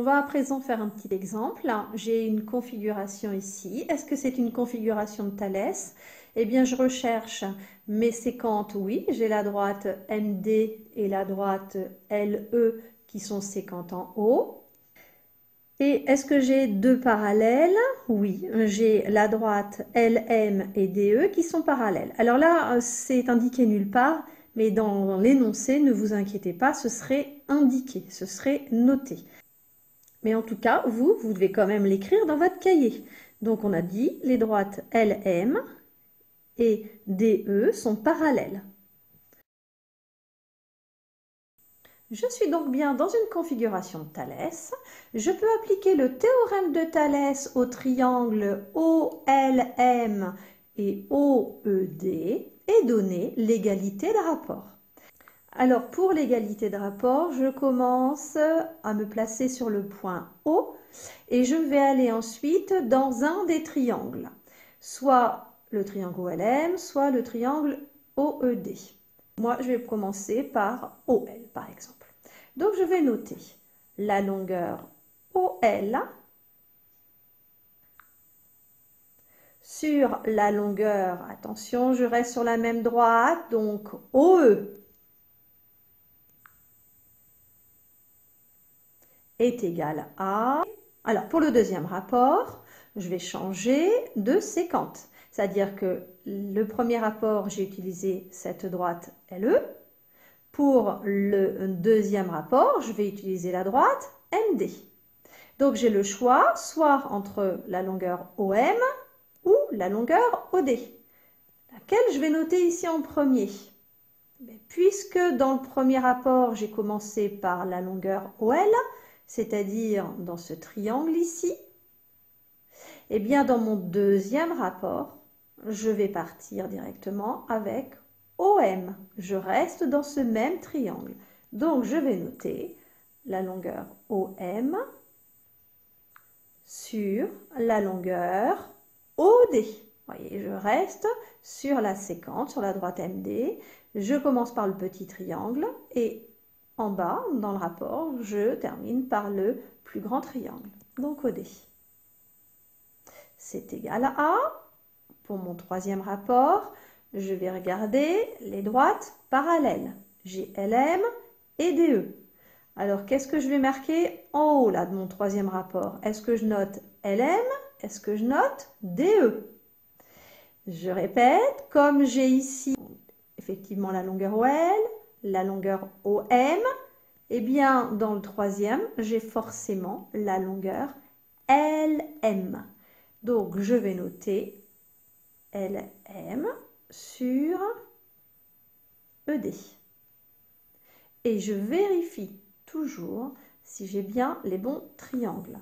On va à présent faire un petit exemple. J'ai une configuration ici. Est-ce que c'est une configuration de Thalès? Eh bien, je recherche mes séquentes. Oui, j'ai la droite MD et la droite LE qui sont séquentes en haut. Et est-ce que j'ai deux parallèles? Oui, j'ai la droite LM et DE qui sont parallèles. Alors là, c'est indiqué nulle part, mais dans l'énoncé, ne vous inquiétez pas, ce serait indiqué, ce serait noté. Mais en tout cas, vous devez quand même l'écrire dans votre cahier. Donc on a dit, les droites LM et DE sont parallèles. Je suis donc bien dans une configuration de Thalès. Je peux appliquer le théorème de Thalès au triangle OLM et OED et donner l'égalité de rapport. Alors pour l'égalité de rapport, je commence à me placer sur le point O et je vais aller ensuite dans un des triangles, soit le triangle OLM, soit le triangle OED. Moi, je vais commencer par OL par exemple. Donc je vais noter la longueur OL sur la longueur, attention, je reste sur la même droite, donc OE est égal à... Alors, pour le deuxième rapport, je vais changer de séquente. C'est-à-dire que le premier rapport, j'ai utilisé cette droite LE. Pour le deuxième rapport, je vais utiliser la droite MD. Donc, j'ai le choix, soit entre la longueur OM ou la longueur OD. Laquelle je vais noter ici en premier? Puisque dans le premier rapport, j'ai commencé par la longueur OL, c'est-à-dire dans ce triangle ici, eh bien dans mon deuxième rapport, je vais partir directement avec OM. Je reste dans ce même triangle. Donc je vais noter la longueur OM sur la longueur OD. Vous voyez, je reste sur la séquence, sur la droite MD. Je commence par le petit triangle et en bas, dans le rapport, je termine par le plus grand triangle, donc OD. C'est égal à, pour mon troisième rapport, je vais regarder les droites parallèles. J'ai LM et DE. Alors, qu'est-ce que je vais marquer en haut là de mon troisième rapport? Est-ce que je note LM? Est-ce que je note DE? Je répète, comme j'ai ici effectivement la longueur OL, la longueur OM, eh bien dans le troisième, j'ai forcément la longueur LM. Donc je vais noter LM sur ED. Et je vérifie toujours si j'ai bien les bons triangles.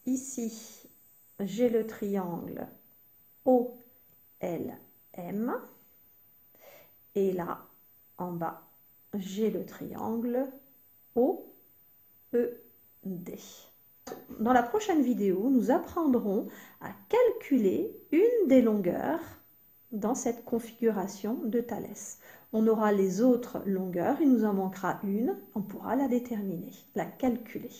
Ici, j'ai le triangle OLM. Et là, en bas, j'ai le triangle OED. Dans la prochaine vidéo, nous apprendrons à calculer une des longueurs dans cette configuration de Thalès. On aura les autres longueurs, il nous en manquera une, on pourra la déterminer, la calculer.